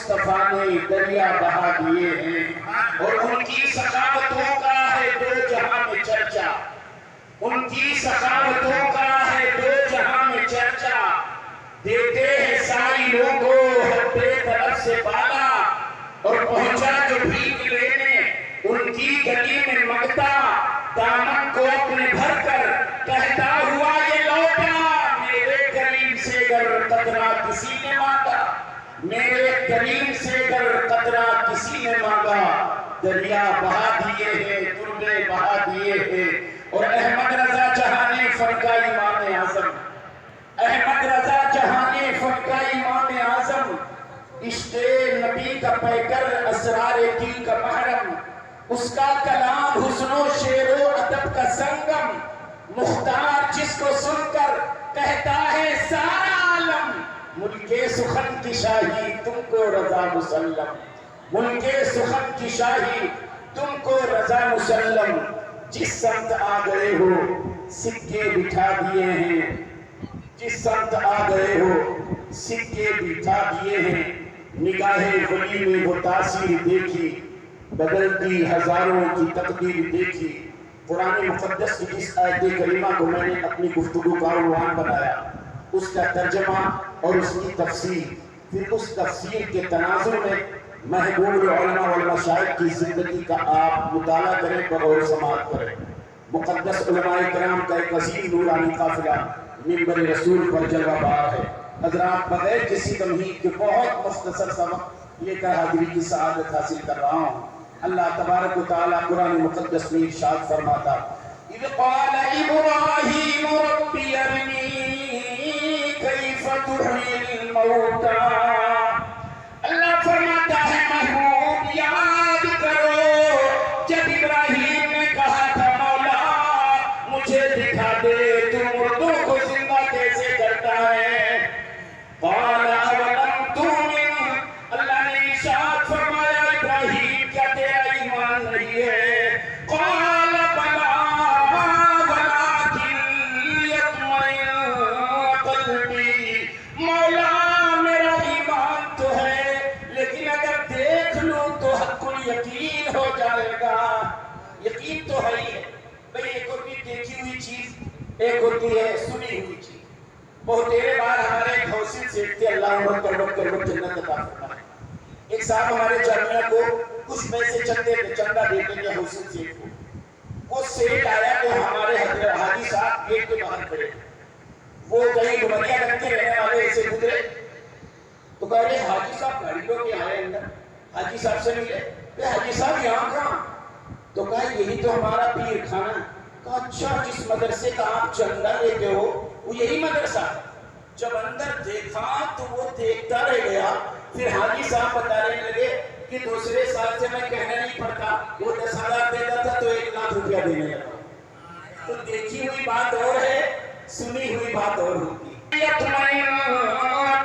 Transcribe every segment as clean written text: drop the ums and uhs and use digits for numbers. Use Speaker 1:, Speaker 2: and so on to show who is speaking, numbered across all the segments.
Speaker 1: مصطفیٰ نے دریا بہا دیے ہیں، اور ان کی سخاوتوں کا ہے دو جہاں میں چرچا، ان کی سخاوتوں کا ہے دو جہاں میں چرچا، دیتے ہیں سائلوں کو ہر بے طرف سے بالا، اور پہنچا جو بھیک لینے ان کی گلی میں مانگتا، دامن کو اپنے بھر کر کہتا ہوا یہ لوٹا، میرے کریم سے گر قطرہ کسی نے مانگا، میرے کریم سے گر قطرہ کسی نے مانگا، دریا بہا دیے ہیں، تربے بہا دیے ہیں۔ اور احمد رضا جہانی فن کا امام اعظم، احمد رضا جہانی فن کا امام اعظم، عشق نبی کا پیکر، اسرار دل کا محرم، اس کا کلام حسن و شعر و ادب کا سنگم، مختار جس کو سن کر کہتا ہے سارا عالم، ملک سخن کی شاہی تم کو رضا مسلم، ملک سخن کی شاہی تم کو رضا مسلم، جس سمت آ گئے ہو سکے بٹھا دیے ہیں، جس سمت آ گئے ہو سکے بٹھا دیے ہیں، نگاہ ولی میں وہ تاثیر دیکھی، بدلتی ہزاروں کی تقدیر دیکھی۔ قرآن مقدس کی جس آیت کریمہ کو میں نے اپنی گفتگو کا عنوان بنایا، اس کا ترجمہ اور اس کی تفسیر، پھر اس تفسیر کے تناظر میں محبوب العلماء والمشائخ کی زندگی کا آپ مطالعہ کریں، بغور سماعت کریں۔ مقدس علماء کرام کا ایک عظیم نورانی قافلہ منبر رسول پر جلوہ بار ہے۔ حضرات، بغیر کسی تمہید کے بہت مختصر سا وقت لے کر حاضری کی سعادت حاصل کر رہا ہوں۔ اللہ تبارک و تعالیٰ قرآن مقدس میں ارشاد فرماتا، اِذْ قَالَ إِبْرَاهِيمُ رَبِّ أَرِنِي كَيْفَ تُحْيِي الْمَوْتَىٰ۔ اللہ فرماتا ہے محبوب یاد کرو جب ابراہیم نے کہا تھا مولا مجھے دکھا دے تو مردوں کو زندہ کیسے کرتا ہے۔ قَالَ أَوَلَمْ تُؤْمِنْ، اللہ نے ارشاد فرمایا ابراہیم کیا تیرا ایمان نہیں ہے؟ قَالَ بَلَىٰ وَلَٰكِن لِّيَطْمَئِنَّ قَلْبِي، مولا میرا ایمان تو ہے لیکن اگر دیکھ لوں تو حق یقین ہو جائے گا۔ یقین تو ہے ہی ہے بھئی، ایک ہوتی دیکھی ہوئی چیز، ایک ہوتی ہے سنی ہوئی چیز۔ بہت دیر بعد ہمارے ایک حوصل سیٹھ تھے، اللہ عمر کروڑ جنت عطا فرمائے، ایک صاحب ہمارے جامعہ کو کچھ پیسے چندہ دیتے ہیں حوصل سیٹھ کو۔ وہ سیٹھ آیا تو ہمارے حضرت حاجی صاحب گیٹ کے باہر کھڑے، وہ کہیں ڈومریا گنج کے رہنے والے ایسے گزرے تو کہہ رہے حاجی صاحب گاڑی لو کے آئے اندر، حاجی صاحب سے ملے، حاجی صاحب یہاں کہاں؟ تو کہا یہی تو ہمارا پیر خانہ ہے۔ کہا اچھا، جس مدرسے کا آپ چندہ لیتے ہو وہ یہی مدرسہ ہے؟ جب اندر دیکھا تو وہ دیکھتا رہ گیا۔ پھر حاجی صاحب بتانے لگے کہ دوسرے سال سے میں کہنا نہیں پڑتا، وہ 10,000 دیتا تھا تو 1,00,000 روپیہ دینے لگا۔ تو دیکھی ہوئی بات اور ہے، سنی ہوئی بات اور ہوتی ہے۔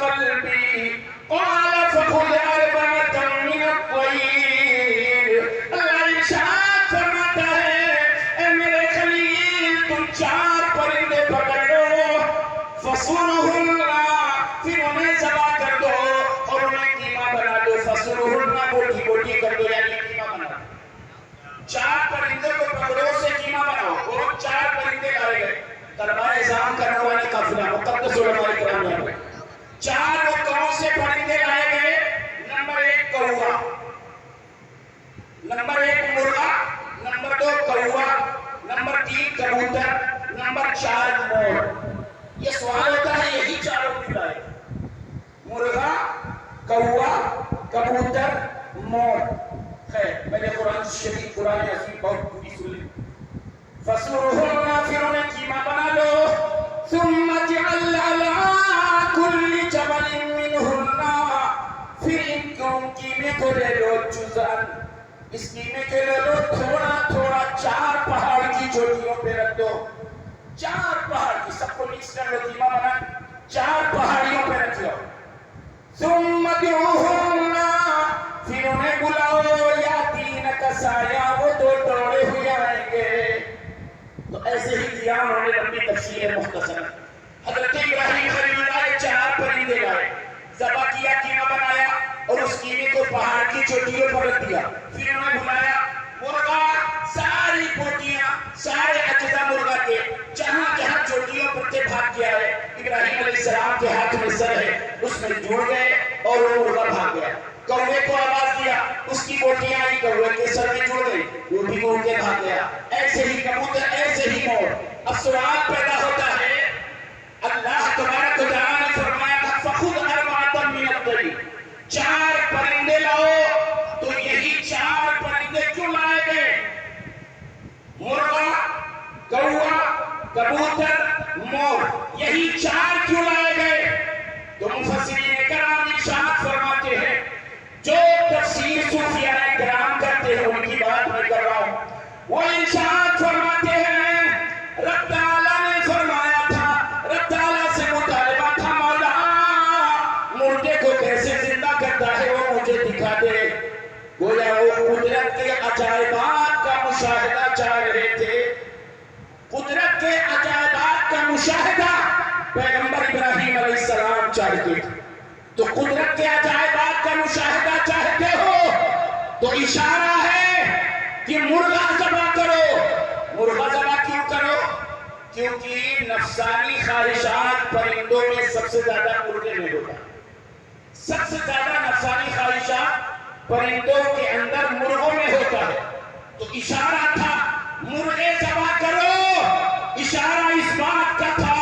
Speaker 1: قلبی قال فخذ أربعة من الطير، اللہ ارشاد فرماتا ہے اے میرے خلیل تم 4 پرندے پکڑ لو، فصرهن، پھر انہیں ذبح کر دو اور انہیں قیمہ بنا دو، فصرهن بوٹی بوٹی کر دو یعنی قیمہ بنا دو۔ 4 پرندے کو پکڑو سے قیمہ بناؤ، اور 4 پرندے لائے گئے۔ دربار اعظام کرنے والے قافلہ مقدس علماء کرام نے 4 وہ کون سے پرندے لائے گئے؟ نمبر 1 کوا، نمبر 1 مرغا، نمبر 2 کوا، نمبر 3 کبوتر، نمبر 4 مور۔ یہ سوال ہوتا ہے یہی 4 کیوں لائے؟ مرغا، کوا، کبوتر، مور۔ خیر، میں نے قرآن شریف قرآن عظیم بہت پوری سن لی۔ فَصُرُهُنَّ، پھر انہیں قیمہ بنا لو، ثُمَّ اجْعَلْ عَلَىٰ كُلِّ جَبَلٍ مِّنْهُنَّ، پھر ان قیمے کو لے لو جزءاً، اس قیمے کے لے لو تھوڑا تھوڑا 4 پہاڑ کی چوٹیوں پہ رکھ دو، 4 پہاڑ کی، سب کو مکس کر لو، قیمہ بنا 4 پہاڑیوں پہ رکھ لو۔ ثُمَّ ادْعُوهُنَّ، پھر انہیں بلاؤ، یَأْتِینَکَ سَعْیًا، وہ 2 دوڑے ہوئے آئیں گے۔ تو ایسے ہی کیا انہوں نے لمبی تفسیر مختصر۔ حضرت ابراہیم خلیل اللہ 4 پرندے لائے، ذبح کیا، قیمہ بنایا، اور اس قیمے اپنی چوٹیوں پر رکھ دیا. پھر انہوں نے بلایا مرغا، ساری بوٹیاں، سارے اجزاء مرغا کے جہاں جہاں چوٹیوں پر تھے بھاگ گیا ہے. ابراہیم علیہ السلام کے ہاتھ میں سر ہے، اس میں جڑ گئے اور وہ مرغا بھاگ گیا. کوے کو آواز دیا، اس کی بوٹیاں آئی، کوے کے سر میں جڑ گئی، وہ بھی اڑ کے بھاگ گیا. ایسے ہی کبوتر، ایسے ہی مور. اب سوال پیدا ہوتا ہے، اللہ تبارک و تعالیٰ نے فرمایا تھا فخذ اربعۃ من الطیر، 4 پرندے لاؤ. تو یہی 4 پرندے کیوں لائے گئے؟ مرغا، کوا، کبوتر، مور، یہی 4 کیوں لائے گئے؟ تو مفسرین کرام ارشاد فرماتے ہیں، جو تفسیر صوفیاء کرام کرتے ہیں ان کی بات میں کر رہا ہوں. وہ ارشاد فرماتے ہیں رب تعالیٰ نے فرمایا تھا، رب تعالیٰ سے مطالبہ تھا مولا مردے کو کیسے زندہ کرتا ہے وہ مجھے دکھا دے. گویا وہ قدرت کے عجائبات کا مشاہدہ چاہ رہے تھے. قدرت کے عجائبات کا مشاہدہ پیغمبر ابراہیم علیہ السلام چاہتے تھے. تو قدرت کے عجائبات کا مشاہدہ چاہتے ہو تو اشارہ ہے کہ مرغا ذبح کرو. مرغا ذبح کیوں کرو؟ کیونکہ نفسانی خواہشات پرندوں میں سب سے زیادہ مرغے میں ہوتا ہے. سب سے زیادہ نفسانی خواہشات پرندوں کے اندر مرغوں میں ہوتا ہے. تو اشارہ تھا مرغے ذبح کرو. اشارہ اس بات کا تھا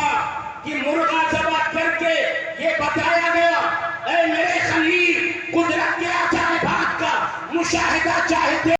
Speaker 1: کہ مرغا ذبح کر کے یہ بتایا گیا اے میرے خلیل قدرت کے عجائبات کا مشاہدہ چاہتے